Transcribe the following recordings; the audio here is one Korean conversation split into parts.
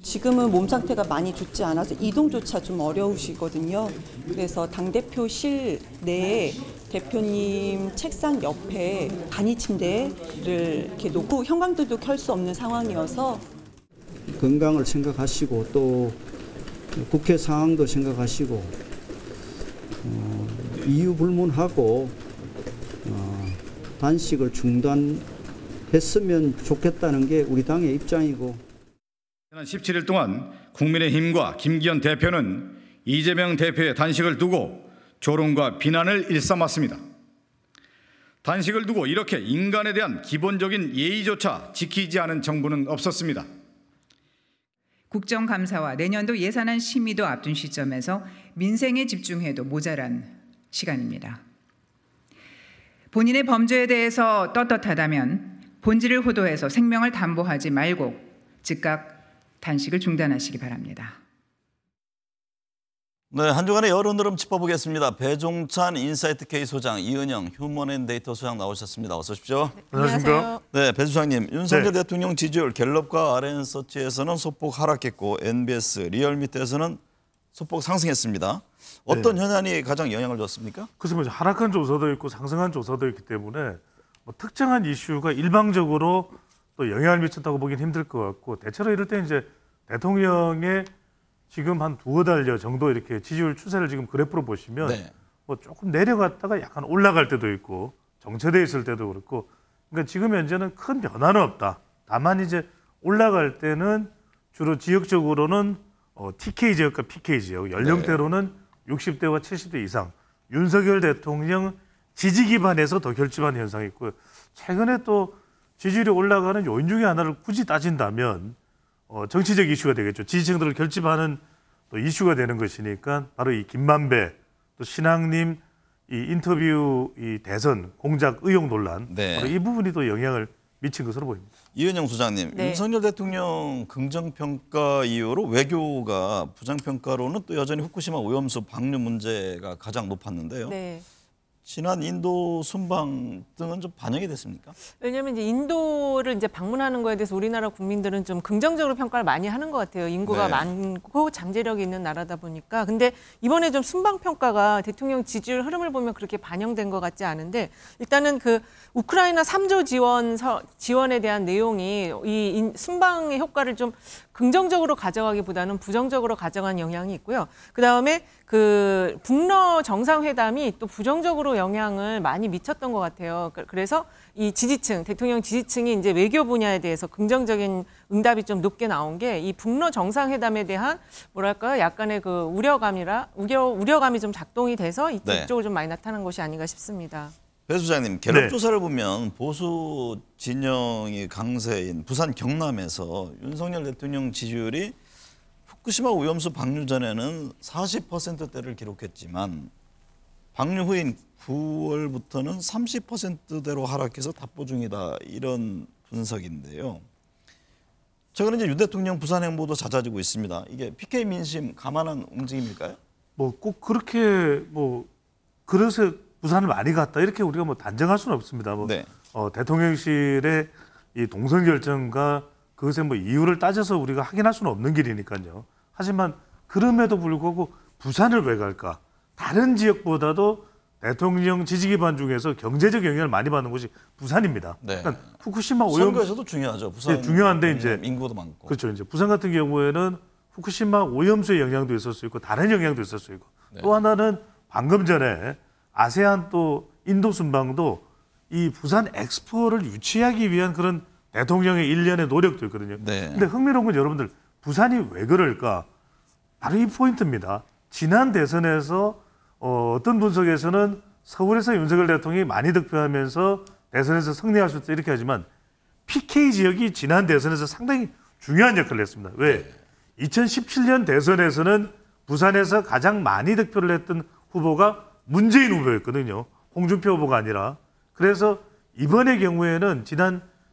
지금은 몸 상태가 많이 좋지 않아서 이동조차 좀 어려우시거든요. 그래서 당대표실 내에 대표님 책상 옆에 간이 침대를 이렇게 놓고 형광등도 켤 수 없는 상황이어서 건강을 생각하시고 또 국회 상황도 생각하시고 이유 불문하고 단식을 중단했으면 좋겠다는 게 우리 당의 입장이고. 지난 17일 동안 국민의힘과 김기현 대표는 이재명 대표의 단식을 두고 조롱과 비난을 일삼았습니다. 단식을 두고 이렇게 인간에 대한 기본적인 예의조차 지키지 않은 정부는 없었습니다. 국정감사와 내년도 예산안 심의도 앞둔 시점에서 민생에 집중해도 모자란 시간입니다. 본인의 범죄에 대해서 떳떳하다면 본질을 호도해서 생명을 담보하지 말고 즉각 단식을 중단하시기 바랍니다. 네, 한 주간의 여론 흐름 짚어보겠습니다. 배종찬 인사이트K 소장, 이은영 휴먼앤데이터 소장 나오셨습니다. 어서 오십시오. 네, 안녕하세요. 네, 배 소장님, 윤석열 대통령 지지율 갤럽과 RN서치에서는 소폭 하락했고 NBS, 리얼미터에서는 소폭 상승했습니다. 어떤 현안이 가장 영향을 줬습니까? 그래서 하락한 조사도 있고 상승한 조사도 있기 때문에 특정한 이슈가 일방적으로 또 영향을 미쳤다고 보기는 힘들 것 같고, 대체로 이럴 때 이제 대통령의 지금 한 두어 달여 정도 이렇게 지지율 추세를 지금 그래프로 보시면 조금 내려갔다가 약간 올라갈 때도 있고 정체돼 있을 때도 그렇고, 그러니까 지금 현재는 큰 변화는 없다. 다만 이제 올라갈 때는 주로 지역적으로는 TK 지역과 PK 지역, 연령대로는 60대와 70대 이상, 윤석열 대통령 지지 기반에서 더 결집하는 현상이 있고요. 최근에 또 지지율이 올라가는 요인 중에 하나를 굳이 따진다면 정치적 이슈가 되겠죠. 지지층들을 결집하는 또 이슈가 되는 것이니까 바로 이 김만배, 또 신앙님 이 인터뷰 이 대선 공작 의혹 논란, 바로 이 부분이 또 영향을 미친 것으로 보입니다. 이은영 소장님, 윤석열 대통령 긍정평가 이후로 외교가 부정평가로는 또 여전히 후쿠시마 오염수 방류 문제가 가장 높았는데요. 지난 인도 순방 등은 좀 반영이 됐습니까? 왜냐하면 이제 인도를 이제 방문하는 거에 대해서 우리나라 국민들은 좀 긍정적으로 평가를 많이 하는 것 같아요. 인구가 많고 잠재력이 있는 나라다 보니까. 근데 이번에 좀 순방 평가가 대통령 지지율 흐름을 보면 그렇게 반영된 것 같지 않은데, 일단은 그 우크라이나 3조 지원에 대한 내용이 이 순방의 효과를 좀 긍정적으로 가져가기보다는 부정적으로 가져간 영향이 있고요. 그다음에 그 북러 정상회담이 또 부정적으로 영향을 많이 미쳤던 것 같아요. 그래서 이 지지층, 대통령 지지층이 이제 외교 분야에 대해서 긍정적인 응답이 좀 높게 나온 게 이 북러 정상회담에 대한 뭐랄까요, 약간의 그 우려감이 좀 작동이 돼서 이쪽으로 좀 많이 나타난 것이 아닌가 싶습니다. 배 소장님, 갤럽 조사를 보면 보수 진영이 강세인 부산 경남에서 윤석열 대통령 지지율이 후쿠시마 오염수 방류 전에는 40%대를 기록했지만 방류 후인 9월부터는 30%대로 하락해서 답보 중이다, 이런 분석인데요. 최근에 이제 윤 대통령 부산 행보도 잦아지고 있습니다. 이게 PK 민심 감안한 움직임일까요? 꼭 그렇게 그래서 부산을 많이 갔다 이렇게 우리가 단정할 수는 없습니다. 대통령실의 이 동선 결정과 그것의 이유를 따져서 우리가 확인할 수는 없는 길이니까요. 하지만 그럼에도 불구하고 부산을 왜 갈까? 다른 지역보다도 대통령 지지 기반 중에서 경제적 영향을 많이 받는 곳이 부산입니다. 그러니까 후쿠시마 오염 선거에서도 중요하죠. 부산 중요한데 이제 인구도 많고. 그렇죠. 이제 부산 같은 경우에는 후쿠시마 오염수의 영향도 있을 수 있고 다른 영향도 있을 수 있고 또 하나는 방금 전에 아세안 또 인도 순방도 이 부산 엑스포를 유치하기 위한 그런 대통령의 일련의 노력도 있거든요. 근데 흥미로운 건 여러분들, 부산이 왜 그럴까? 바로 이 포인트입니다. 지난 대선에서 어떤 분석에서는 서울에서 윤석열 대통령이 많이 득표하면서 대선에서 승리할 수 있다 이렇게 하지만 PK 지역이 지난 대선에서 상당히 중요한 역할을 했습니다. 왜? 2017년 대선에서는 부산에서 가장 많이 득표를 했던 후보가 문재인 후보였거든요. 홍준표 후보가 아니라. 그래서 이번의 경우에는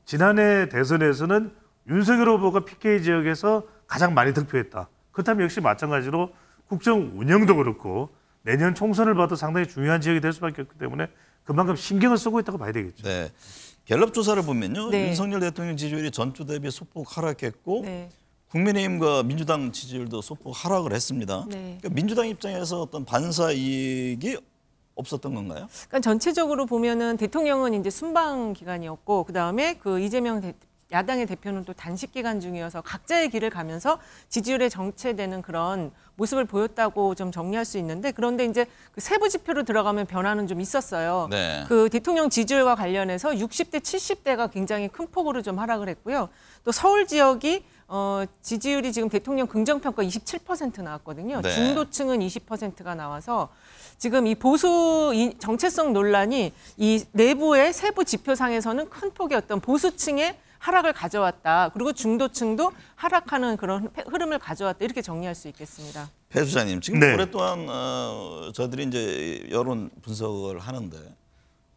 지난해 대선에서는 윤석열 후보가 PK 지역에서 가장 많이 득표했다. 그렇다면 역시 마찬가지로 국정 운영도 그렇고 내년 총선을 봐도 상당히 중요한 지역이 될 수밖에 없기 때문에 그만큼 신경을 쓰고 있다고 봐야 되겠죠. 갤럽 조사를 보면요. 윤석열 대통령 지지율이 전주 대비 소폭 하락했고 국민의힘과 민주당 지지율도 소폭 하락을 했습니다. 네. 그러니까 민주당 입장에서 어떤 반사 이익이 없었던 건가요? 그러니까 전체적으로 보면은 대통령은 이제 순방 기간이었고 그다음에 그 이재명 야당의 대표는 또 단식 기간 중이어서 각자의 길을 가면서 지지율에 정체되는 그런 모습을 보였다고 좀 정리할 수 있는데 그런데 이제 그 세부 지표로 들어가면 변화는 좀 있었어요. 네. 그 대통령 지지율과 관련해서 60대, 70대가 굉장히 큰 폭으로 좀 하락을 했고요. 또 서울 지역이 지지율이 지금 대통령 긍정평가 27% 나왔거든요. 네. 중도층은 20%가 나와서 지금 이 보수 정체성 논란이 이 내부의 세부 지표상에서는 큰 폭의 어떤 보수층의 하락을 가져왔다. 그리고 중도층도 하락하는 그런 흐름을 가져왔다. 이렇게 정리할 수 있겠습니다. 배 수장님, 지금 네. 오랫동안 저희들이 이제 여론 분석을 하는데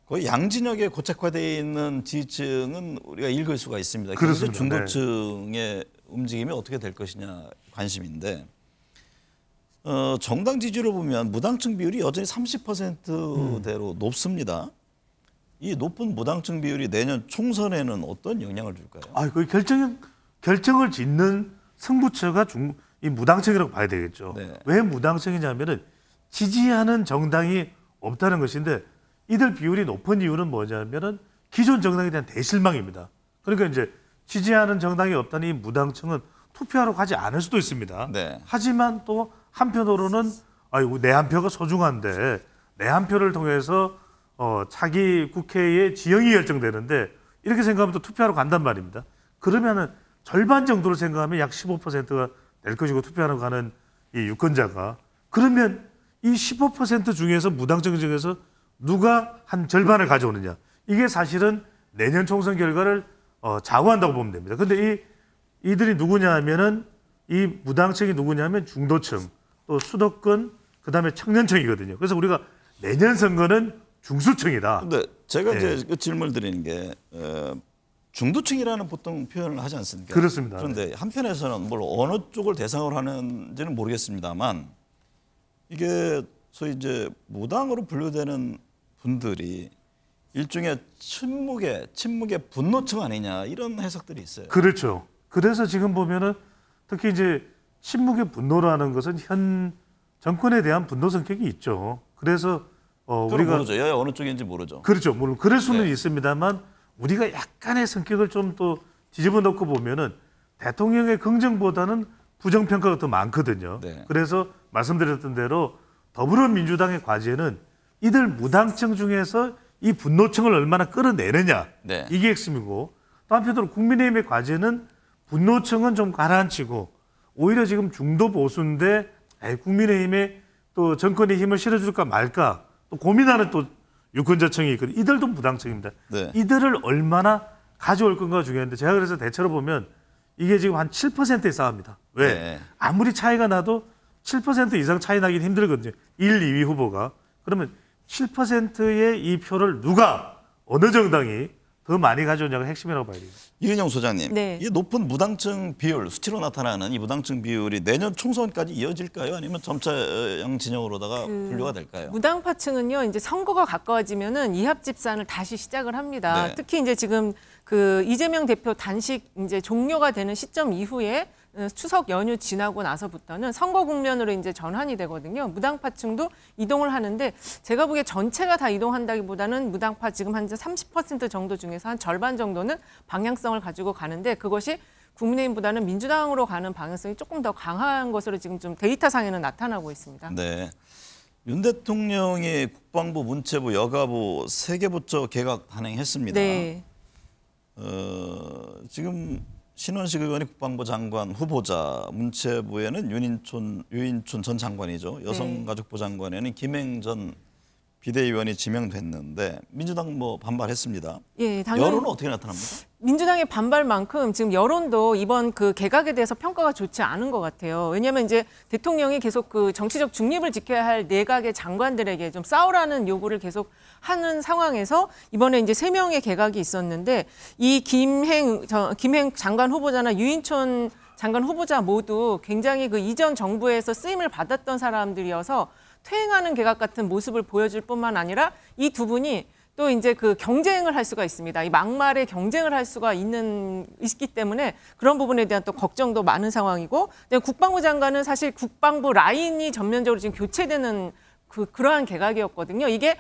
거의 양진역에 고착화되어 있는 지지층은 우리가 읽을 수가 있습니다. 그렇습니다. 중도층의 움직임이 어떻게 될 것이냐 관심인데 정당 지지율을 보면 무당층 비율이 여전히 30%대로 높습니다. 이 높은 무당층 비율이 내년 총선에는 어떤 영향을 줄까요? 그 결정을 짓는 승부처가 이 무당층이라고 봐야 되겠죠. 네. 왜 무당층이냐면은 지지하는 정당이 없다는 것인데 이들 비율이 높은 이유는 뭐냐면은 기존 정당에 대한 대실망입니다. 그러니까 이제 지지하는 정당이 없다니 무당층은 투표하러 가지 않을 수도 있습니다. 네. 하지만 또 한편으로는 아이고 내 한 표가 소중한데 내 한 표를 통해서 차기 국회의 지형이 결정되는데 이렇게 생각하면 또 투표하러 간단 말입니다. 그러면은 절반 정도를 생각하면 약 15%가 될 것이고 투표하러 가는 이 유권자가 그러면 이 15% 중에서 무당층 중에서 누가 한 절반을 가져오느냐 이게 사실은 내년 총선 결과를 좌우한다고 보면 됩니다. 그런데 이들이 누구냐 하면은 이 무당층이 누구냐면 중도층 또 수도권 그다음에 청년층이거든요. 그래서 우리가 내년 선거는 중수층이다. 근데 제가 네. 이제 그 질문을 드리는 게 중도층이라는 보통 표현을 하지 않습니까? 그렇습니다. 그런데 한편에서는 뭘 어느 쪽을 대상으로 하는지는 모르겠습니다만 이게 소위 이제 무당으로 분류되는 분들이 일종의 침묵의 분노층 아니냐 이런 해석들이 있어요. 그렇죠. 그래서 지금 보면은 특히 이제 침묵의 분노라는 것은 현 정권에 대한 분노 성격이 있죠. 그래서 우리가 모르죠. 여야 어느 쪽인지 모르죠. 그렇죠. 물론 그럴 수는 네. 있습니다만 우리가 약간의 성격을 좀 또 뒤집어 놓고 보면은 대통령의 긍정보다는 부정 평가가 더 많거든요. 네. 그래서 말씀드렸던 대로 더불어민주당의 과제는 이들 무당층 중에서 이 분노층을 얼마나 끌어내느냐 네. 이게 핵심이고 또 한편으로 국민의힘의 과제는 분노층은 좀 가라앉히고 오히려 지금 중도 보수인데 국민의힘에 또 정권의 힘을 실어줄까 말까 또 고민하는 또 유권자층이 있거든요. 이들도 무당층입니다. 네. 이들을 얼마나 가져올 건가가 중요한데 제가 그래서 대체로 보면 이게 지금 한 7%의 싸움이다. 왜? 네. 아무리 차이가 나도 7% 이상 차이 나긴 힘들거든요. 1, 2위 후보가. 그러면 7%의 이 표를 누가 어느 정당이 더 많이 가져오냐가 핵심이라고 봐야 돼요. 이은영 소장님, 네. 이 높은 무당층 비율, 수치로 나타나는 이 무당층 비율이 내년 총선까지 이어질까요? 아니면 점차 양 진영으로다가 분류가 될까요? 무당파층은요, 이제 선거가 가까워지면은 이합 집산을 다시 시작을 합니다. 네. 특히 이제 지금 그 이재명 대표 단식 이제 종료가 되는 시점 이후에 추석 연휴 지나고 나서부터는 선거 국면으로 이제 전환이 되거든요. 무당파층도 이동을 하는데 제가 보기에 전체가 다 이동한다기보다는 무당파 지금 한 30% 정도 중에서 한 절반 정도는 방향성을 가지고 가는데 그것이 국민의힘보다는 민주당으로 가는 방향성이 조금 더 강한 것으로 지금 좀 데이터상에는 나타나고 있습니다. 네. 윤 대통령이 국방부, 문체부, 여가부 3개 부처 개각 단행했습니다. 네. 지금 신원식 의원이 국방부 장관 후보자, 문체부에는 유인촌 전 장관이죠. 여성가족부 장관에는 김행 전 비대위원이 지명됐는데 민주당 뭐 반발했습니다. 예, 당연히 여론은 어떻게 나타납니까? 민주당의 반발만큼 지금 여론도 이번 그 개각에 대해서 평가가 좋지 않은 것 같아요. 왜냐하면 이제 대통령이 계속 그 정치적 중립을 지켜야 할 내각의 장관들에게 좀 싸우라는 요구를 계속 하는 상황에서 이번에 이제 3명의 개각이 있었는데 이 김행 장관 후보자나 유인촌 장관 후보자 모두 굉장히 그 이전 정부에서 쓰임을 받았던 사람들이어서 퇴행하는 개각 같은 모습을 보여줄 뿐만 아니라 이 두 분이 또 이제 그 경쟁을 할 수가 있습니다. 이 막말에 경쟁을 할 수가 있기 때문에 그런 부분에 대한 또 걱정도 많은 상황이고, 국방부 장관은 사실 국방부 라인이 전면적으로 지금 교체되는 그러한 개각이었거든요. 이게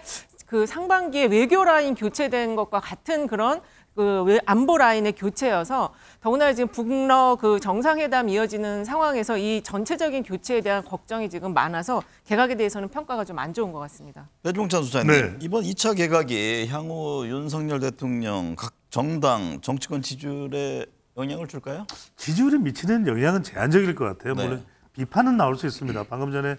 그 상반기에 외교 라인 교체된 것과 같은 그런 그 안보 라인의 교체여서, 더구나 지금 북러 그 정상회담 이어지는 상황에서 이 전체적인 교체에 대한 걱정이 지금 많아서 개각에 대해서는 평가가 좀 안 좋은 것 같습니다. 배종찬 소장님, 네. 이번 2차 개각이 향후 윤석열 대통령 각 정당 정치권 지지율에 영향을 줄까요? 지지율에 미치는 영향은 제한적일 것 같아요. 네. 물론 비판은 나올 수 있습니다. 방금 전에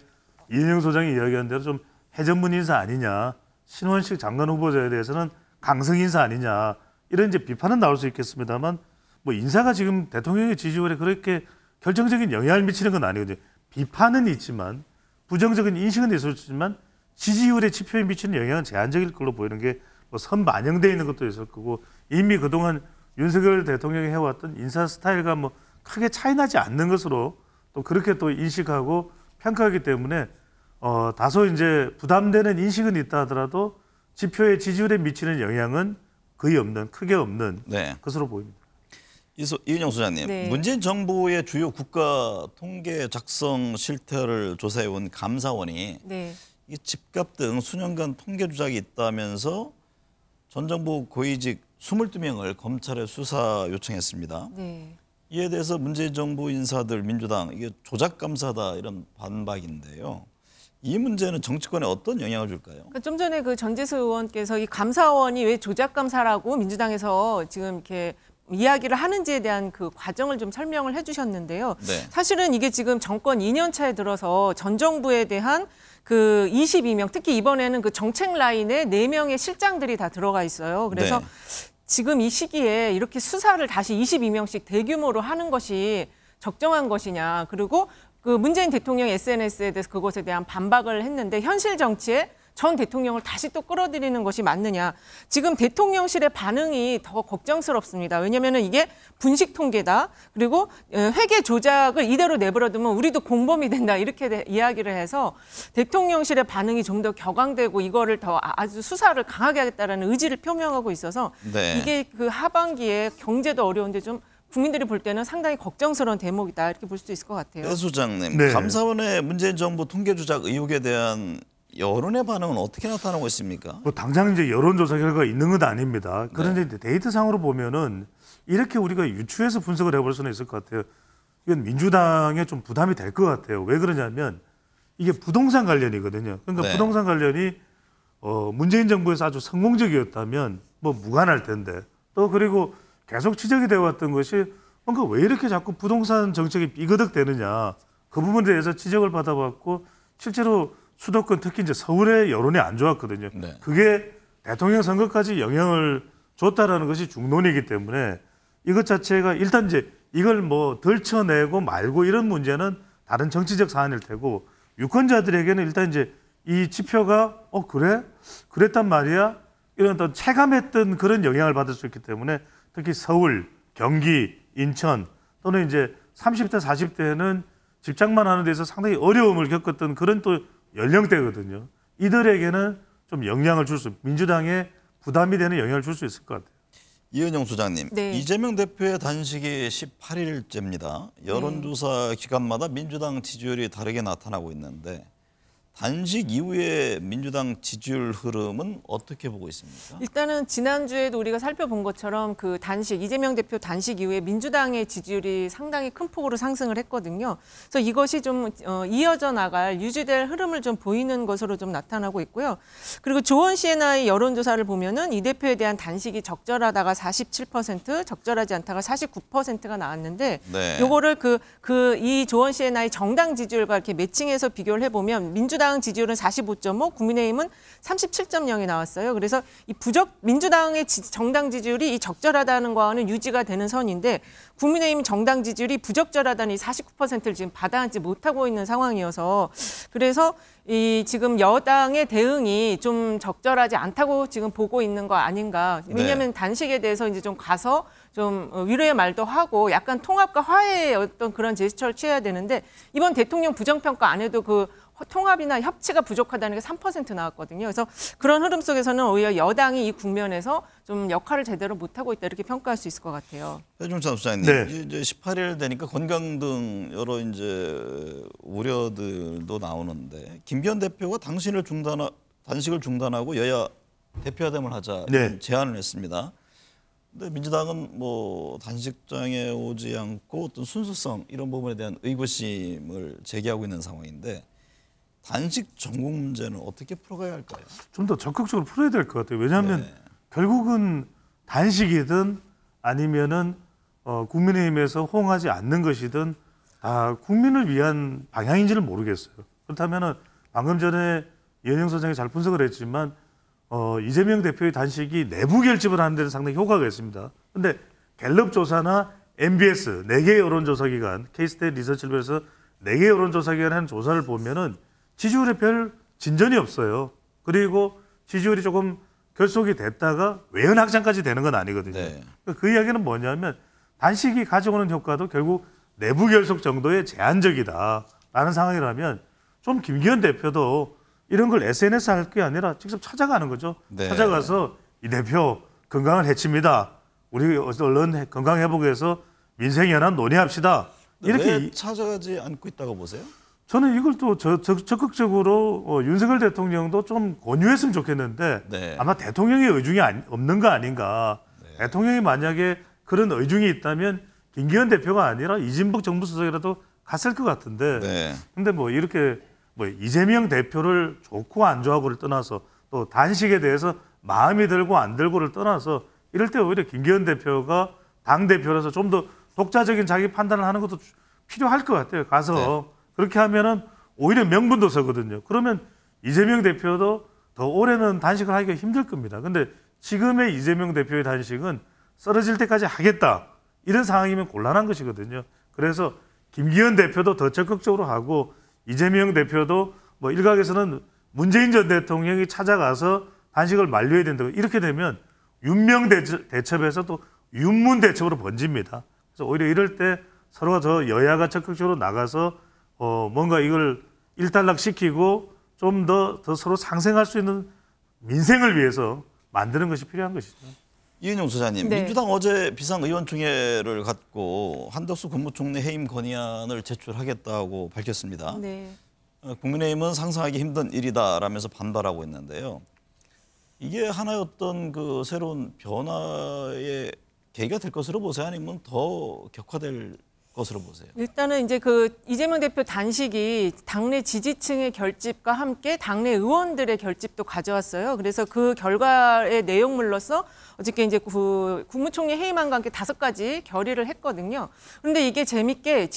이인영 소장이 이야기한 대로 좀 해전문 인사 아니냐, 신원식 장관 후보자에 대해서는 강성 인사 아니냐, 이런 이제 비판은 나올 수 있겠습니다만, 뭐 인사가 지금 대통령의 지지율에 그렇게 결정적인 영향을 미치는 건 아니거든요. 비판은 있지만, 부정적인 인식은 있을 수 있지만 지지율의 지표에 미치는 영향은 제한적일 걸로 보이는 게 뭐 선반영되어 있는 것도 있을 거고, 이미 그동안 윤석열 대통령이 해왔던 인사 스타일과 뭐 크게 차이나지 않는 것으로 또 그렇게 또 인식하고 평가하기 때문에 다소 이제 부담되는 인식은 있다 하더라도 지표의 지지율에 미치는 영향은 거의 없는, 크게 없는 네. 것으로 보입니다. 이은영 소장님, 네. 문재인 정부의 주요 국가 통계 작성 실태를 조사해온 감사원이 네. 이 집값 등 수년간 통계 조작이 있다면서 전 정부 고위직 22명을 검찰에 수사 요청했습니다. 네. 이에 대해서 문재인 정부 인사들 민주당 이게 조작 감사다 이런 반박인데요. 이 문제는 정치권에 어떤 영향을 줄까요? 그러니까 좀 전에 그 전재수 의원께서 이 감사원이 왜 조작 감사라고 민주당에서 지금 이렇게 이야기를 하는지에 대한 그 과정을 좀 설명을 해주셨는데요. 네. 사실은 이게 지금 정권 2년 차에 들어서 전 정부에 대한 그 22명, 특히 이번에는 그 정책 라인에 4명의 실장들이 다 들어가 있어요. 그래서 네. 지금 이 시기에 이렇게 수사를 다시 22명씩 대규모로 하는 것이 적정한 것이냐. 그리고 그 문재인 대통령 SNS에 대해서 그것에 대한 반박을 했는데, 현실 정치에 전 대통령을 다시 또 끌어들이는 것이 맞느냐. 지금 대통령실의 반응이 더 걱정스럽습니다. 왜냐하면 이게 분식 통계다. 그리고 회계 조작을 이대로 내버려두면 우리도 공범이 된다. 이렇게 이야기를 해서 대통령실의 반응이 좀 더 격앙되고 이거를 더 아주 수사를 강하게 하겠다는 의지를 표명하고 있어서 네. 이게 그 하반기에 경제도 어려운데 좀 국민들이 볼 때는 상당히 걱정스러운 대목이다. 이렇게 볼 수 있을 것 같아요. 배 소장님, 네. 감사원의 문재인 정부 통계 조작 의혹에 대한 여론의 반응은 어떻게 나타나고 있습니까? 뭐 당장 이제 여론조사 결과가 있는 건 아닙니다. 그런데 이제 데이터상으로 보면은 이렇게 우리가 유추해서 분석을 해볼 수는 있을 것 같아요. 이건 민주당에 좀 부담이 될 것 같아요. 왜 그러냐면 이게 부동산 관련이거든요. 그러니까 네. 부동산 관련이 문재인 정부에서 아주 성공적이었다면 뭐 무관할 텐데, 또 그리고 계속 지적이 되어 왔던 것이 뭔가 왜 이렇게 자꾸 부동산 정책이 삐거덕되느냐, 그 부분에 대해서 지적을 받아왔고, 실제로 수도권 특히 이제 서울의 여론이 안 좋았거든요. 네. 그게 대통령 선거까지 영향을 줬다라는 것이 중론이기 때문에 이것 자체가 일단 이제 이걸 뭐 덜쳐내고 말고 이런 문제는 다른 정치적 사안일 테고, 유권자들에게는 일단 이제 이 지표가 그래? 그랬단 말이야? 이런 어떤 체감했던 그런 영향을 받을 수 있기 때문에 특히 서울, 경기, 인천 또는 이제 30대, 40대는 집장만 하는 데서 상당히 어려움을 겪었던 그런 또 연령대거든요. 이들에게는 좀 영향을 줄 수, 민주당에 부담이 되는 영향을 줄 수 있을 것 같아요. 이은영 소장님, 네. 이재명 대표의 단식이 18일째입니다. 여론조사 기간마다 민주당 지지율이 다르게 나타나고 있는데 단식 이후에 민주당 지지율 흐름은 어떻게 보고 있습니까? 일단은 지난주에도 우리가 살펴본 것처럼 그 단식, 이재명 대표 단식 이후에 민주당의 지지율이 상당히 큰 폭으로 상승을 했거든요. 그래서 이것이 좀 이어져 나갈, 유지될 흐름을 좀 보이는 것으로 좀 나타나고 있고요. 그리고 조원 C&I 여론조사를 보면은 이 대표에 대한 단식이 적절하다가 47%, 적절하지 않다가 49%가 나왔는데, 네. 요거를 이 조원 C&I 정당 지지율과 이렇게 매칭해서 비교를 해보면 민주당 지지율은 45.5, 국민의힘은 37.0이 나왔어요. 그래서 이 민주당의 정당 지지율이 이 적절하다는 거와는 유지가 되는 선인데, 국민의힘 정당 지지율이 부적절하다는 이 49%를 지금 받아안지 못하고 있는 상황이어서, 그래서 이 지금 여당의 대응이 좀 적절하지 않다고 지금 보고 있는 거 아닌가. 왜냐하면 단식에 대해서 이제 좀 가서 좀 위로의 말도 하고 약간 통합과 화해의 어떤 그런 제스처를 취해야 되는데, 이번 대통령 부정평가 안 해도 그 통합이나 협치가 부족하다는 게 3% 나왔거든요. 그래서 그런 흐름 속에서는 오히려 여당이 이 국면에서 좀 역할을 제대로 못하고 있다 이렇게 평가할 수 있을 것 같아요. 배종찬 수장님, 네. 이제 18일 되니까 건강 등 여러 이제 우려들도 나오는데 김기현 대표가 단식을 중단하고 여야 대표회담을 하자 네. 제안을 했습니다. 근데 민주당은 뭐 단식장에 오지 않고 어떤 순수성 이런 부분에 대한 의구심을 제기하고 있는 상황인데 단식 전국 문제는 어떻게 풀어가야 할까요? 좀 더 적극적으로 풀어야 될 것 같아요. 왜냐하면 네. 결국은 단식이든 아니면은 국민의힘에서 호응하지 않는 것이든 다 국민을 위한 방향인지는 모르겠어요. 그렇다면은 방금 전에 이현영 소장이 잘 분석을 했지만 이재명 대표의 단식이 내부 결집을 하는 데는 상당히 효과가 있습니다. 그런데 갤럽 조사나 MBS 4개 여론조사기관, K스테이트 리서치를 4개 여론조사기관이 하는 조사를 보면은 지지율에 별 진전이 없어요. 그리고 지지율이 조금 결속이 됐다가 외연 확장까지 되는 건 아니거든요. 네. 그 이야기는 뭐냐면 단식이 가져오는 효과도 결국 내부 결속 정도의 제한적이다라는 상황이라면 좀 김기현 대표도 이런 걸 SNS 할 게 아니라 직접 찾아가는 거죠. 네. 찾아가서 이 대표 건강을 해칩니다. 우리 얼른 건강 회복해서 민생 연합 논의합시다. 이렇게 왜 찾아가지 않고 있다고 보세요? 저는 이걸 또 적극적으로 윤석열 대통령도 좀 권유했으면 좋겠는데 네. 아마 대통령의 의중이 없는 거 아닌가. 네. 대통령이 만약에 그런 의중이 있다면 김기현 대표가 아니라 이진복 정무수석이라도 갔을 것 같은데. 네. 근데 뭐 이렇게 뭐 이재명 대표를 좋고 안 좋아하고를 떠나서 또 단식에 대해서 마음이 들고 안 들고를 떠나서 이럴 때 오히려 김기현 대표가 당 대표라서 좀 더 독자적인 자기 판단을 하는 것도 필요할 것 같아요. 가서 네. 그렇게 하면은 오히려 명분도 서거든요. 그러면 이재명 대표도 더 오래는 단식을 하기가 힘들 겁니다. 근데 지금의 이재명 대표의 단식은 쓰러질 때까지 하겠다. 이런 상황이면 곤란한 것이거든요. 그래서 김기현 대표도 더 적극적으로 하고 이재명 대표도 뭐 일각에서는 문재인 전 대통령이 찾아가서 단식을 만료해야 된다고 이렇게 되면 윤명 대첩에서 또 윤문 대첩으로 번집니다. 그래서 오히려 이럴 때 서로가 더 여야가 적극적으로 나가서 뭔가 이걸 일단락시키고 좀 더 서로 상생할 수 있는 민생을 위해서 만드는 것이 필요한 것이죠. 이은영 소장님, 네. 민주당 어제 비상의원총회를 갖고 한덕수 국무총리 해임 건의안을 제출하겠다고 밝혔습니다. 네. 국민의힘은 상상하기 힘든 일이다라면서 반발하고 있는데요. 이게 하나의 어떤 그 새로운 변화의 계기가 될 것으로 보세요? 아니면 더 격화될 것으로 보세요? 일단은 이제 그 이재명 대표 단식이 당내 지지층의 결집과 함께 당내 의원들의 결집도 가져왔어요. 그래서 그 결과의 내용물로서 어저께 이제 국무총리 해임안과 함께 5가지 결의를 했거든요. 그런데 이게 재밌게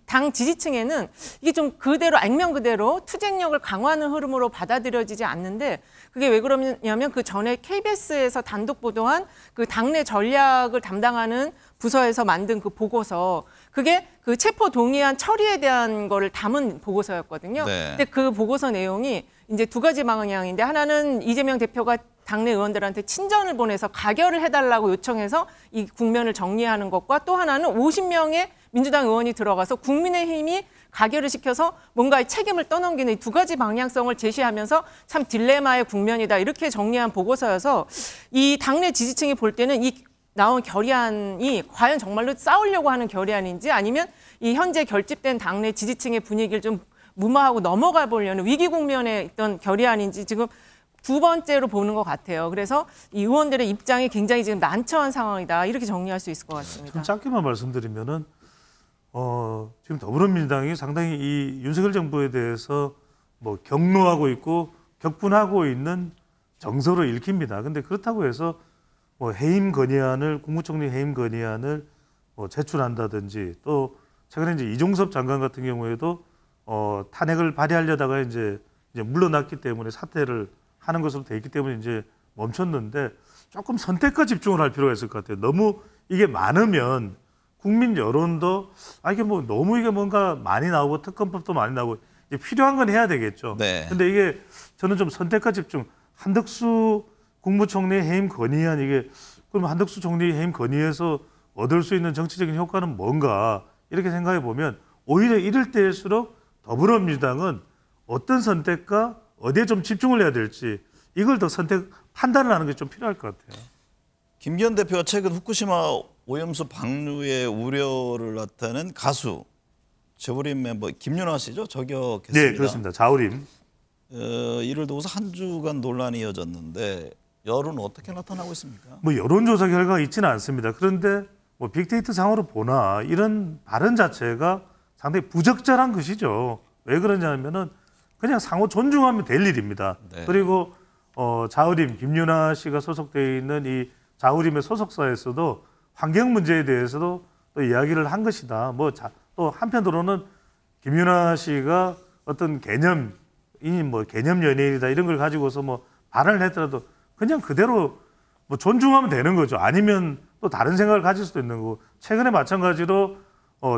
당 지지층에는 이게 좀 그대로 액면 그대로 투쟁력을 강화하는 흐름으로 받아들여지지 않는데 그게 왜 그러냐면 그 전에 KBS에서 단독 보도한 그 당내 전략을 담당하는 부서에서 만든 그 보고서 그게 그 체포 동의안 처리에 대한 거를 담은 보고서였거든요. 네. 근데 그 보고서 내용이 이제 2가지 방향인데 하나는 이재명 대표가 당내 의원들한테 친전을 보내서 가결을 해달라고 요청해서 이 국면을 정리하는 것과 또 하나는 50명의 민주당 의원이 들어가서 국민의힘이 가결을 시켜서 뭔가의 책임을 떠넘기는 이 2가지 방향성을 제시하면서 참 딜레마의 국면이다 이렇게 정리한 보고서여서 이 당내 지지층이 볼 때는 이 나온 결의안이 과연 정말로 싸우려고 하는 결의안인지 아니면 이 현재 결집된 당내 지지층의 분위기를 좀 무마하고 넘어가 보려는 위기 국면에 있던 결의안인지 지금 2번째로 보는 것 같아요. 그래서 이 의원들의 입장이 굉장히 지금 난처한 상황이다 이렇게 정리할 수 있을 것 같습니다. 좀 짧게만 말씀드리면은 지금 더불어민주당이 상당히 이 윤석열 정부에 대해서 뭐 격노하고 있고 격분하고 있는 정서로 읽힙니다. 근데 그렇다고 해서 뭐 해임 건의안을 국무총리 해임 건의안을 뭐 제출한다든지 또 최근에 이제 이종섭 장관 같은 경우에도 탄핵을 발의하려다가 이제 물러났기 때문에 사퇴를 하는 것으로 돼 있기 때문에 이제 멈췄는데 조금 선택과 집중을 할 필요가 있을 것 같아요. 너무 이게 많으면 국민 여론도 이게 뭐 너무 이게 뭔가 많이 나오고 특검법도 많이 나오고 이제 필요한 건 해야 되겠죠. 네. 근데 이게 저는 좀 선택과 집중. 한덕수 국무총리 해임 건의안 이게 그럼 한덕수 총리 해임 건의에서 얻을 수 있는 정치적인 효과는 뭔가 이렇게 생각해 보면 오히려 이럴 때일수록 더불어민주당은 어떤 선택과 어디에 좀 집중을 해야 될지 이걸 더 판단을 하는 게 좀 필요할 것 같아요. 김기현 대표가 최근 후쿠시마 오염수 방류의 우려를 나타낸 가수 재벌인 멤버 김윤아 씨죠? 저격했습니다. 네, 그렇습니다. 자우림. 이를 두고서 한 주간 논란이 이어졌는데 여론은 어떻게 나타나고 있습니까? 뭐 여론조사 결과가 있지는 않습니다. 그런데 뭐 빅데이터 상으로 보나 이런 발언 자체가 상당히 부적절한 것이죠. 왜 그러냐면은 그냥 상호 존중하면 될 일입니다. 네. 그리고 자우림 김윤아 씨가 소속되어 있는 이 자우림의 소속사에서도 환경 문제에 대해서도 또 이야기를 한 것이다. 또 한편으로는 김윤아 씨가 어떤 개념 연예인이다 이런 걸 가지고서 뭐 발언을 했더라도 그냥 그대로 뭐 존중하면 되는 거죠. 아니면 또 다른 생각을 가질 수도 있는 거고. 최근에 마찬가지로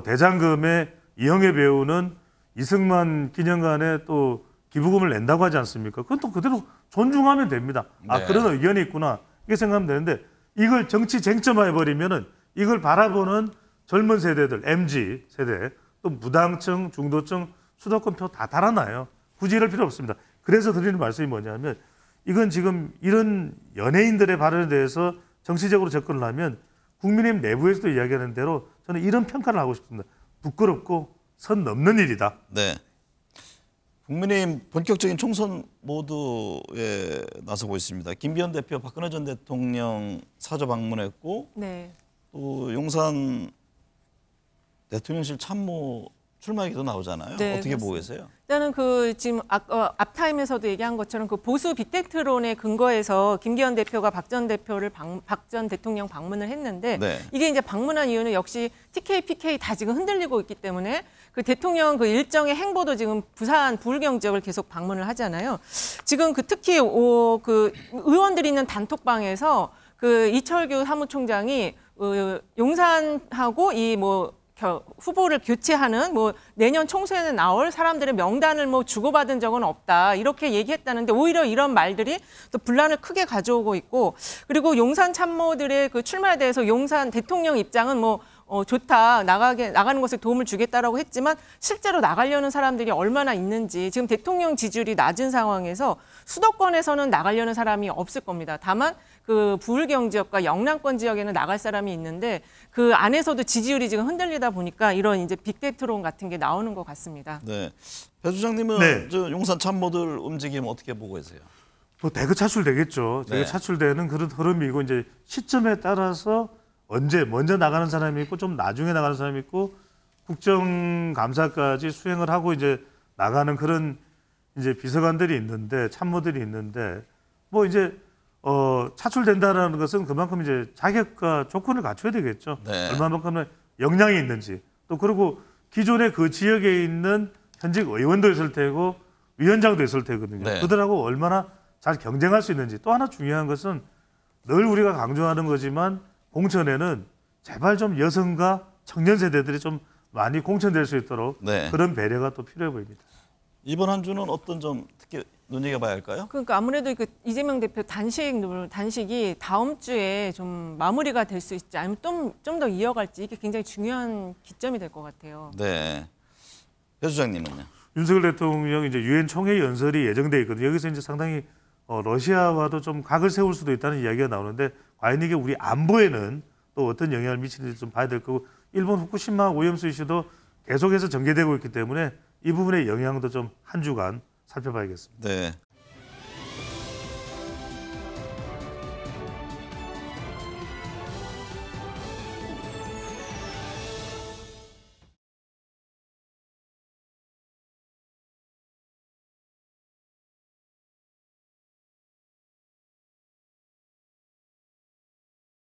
대장금의 이영애 배우는 이승만 기념관에 또 기부금을 낸다고 하지 않습니까? 그건 또 그대로 존중하면 됩니다. 아, 네. 그런 의견이 있구나. 이렇게 생각하면 되는데 이걸 정치 쟁점화해 버리면은 이걸 바라보는 젊은 세대들, MZ 세대, 또 무당층, 중도층, 수도권표 다 달아나요. 굳이 이럴 필요 없습니다. 그래서 드리는 말씀이 뭐냐면 이건 지금 이런 연예인들의 발언에 대해서 정치적으로 접근을 하면 국민의힘 내부에서도 이야기하는 대로 저는 이런 평가를 하고 싶습니다. 부끄럽고 선 넘는 일이다. 네. 국민의힘 본격적인 총선 모드에 나서고 있습니다. 김기현 대표 박근혜 전 대통령 사저 방문했고 네. 또 용산 대통령실 참모 출마 얘기도 나오잖아요. 네, 어떻게 그렇습니다. 보고 계세요? 일단은 지금 앞타임에서도 얘기한 것처럼 그 보수 빅데이터론에 근거해서 김기현 대표가 박 전 대통령 방문을 했는데 네. 이게 이제 방문한 이유는 역시 TK, PK 다 지금 흔들리고 있기 때문에 그 대통령 그 일정의 행보도 지금 부산 부울경 지역을 계속 방문을 하잖아요. 지금 특히 그 의원들이 있는 단톡방에서 그 이철규 사무총장이 용산하고 후보를 교체하는 내년 총선에 나올 사람들의 명단을 주고받은 적은 없다 이렇게 얘기했다는데 오히려 이런 말들이 또 분란을 크게 가져오고 있고 그리고 용산 참모들의 그 출마에 대해서 용산 대통령 입장은 좋다 나가는 것에 도움을 주겠다라고 했지만 실제로 나가려는 사람들이 얼마나 있는지 지금 대통령 지지율이 낮은 상황에서 수도권에서는 나가려는 사람이 없을 겁니다. 다만 그 부울경 지역과 영남권 지역에는 나갈 사람이 있는데 그 안에서도 지지율이 지금 흔들리다 보니까 이런 이제 빅데이터론 같은 게 나오는 것 같습니다. 네. 배 수장님은 네. 저 용산 참모들 움직임 어떻게 보고 계세요? 뭐 대거 차출되겠죠. 대거 네. 차출되는 그런 흐름이고 이제 시점에 따라서 언제 먼저 나가는 사람이 있고 좀 나중에 나가는 사람이 있고 국정감사까지 수행을 하고 이제 나가는 그런 이제 비서관들이 있는데 참모들이 있는데 뭐 이제 차출된다라는 것은 그만큼 이제 자격과 조건을 갖춰야 되겠죠. 네. 얼마만큼의 역량이 있는지 또 그리고 기존에 그 지역에 있는 현직 의원도 있을 테고 위원장도 있을 테거든요. 네. 그들하고 얼마나 잘 경쟁할 수 있는지 또 하나 중요한 것은 늘 우리가 강조하는 거지만 공천에는 제발 좀 여성과 청년 세대들이 좀 많이 공천될 수 있도록 네. 그런 배려가 또 필요해 보입니다. 이번 한 주는 어떤 점 특히 눈여겨봐야 할까요? 그러니까 아무래도 그 이재명 대표 단식이 다음 주에 좀 마무리가 될 수 있지 아니면 좀 더 이어갈지 이게 굉장히 중요한 기점이 될 것 같아요. 네. 배 수장님은요? 윤석열 대통령 이제 유엔 총회 연설이 예정돼 있거든요. 여기서 이제 상당히 러시아와도 좀 각을 세울 수도 있다는 이야기가 나오는데 과연 이게 우리 안보에는 또 어떤 영향을 미치는지 좀 봐야 될 거고 일본 후쿠시마 오염수 이슈도 계속해서 전개되고 있기 때문에 이 부분의 영향도 좀 한 주간 살펴봐야겠습니다. 네.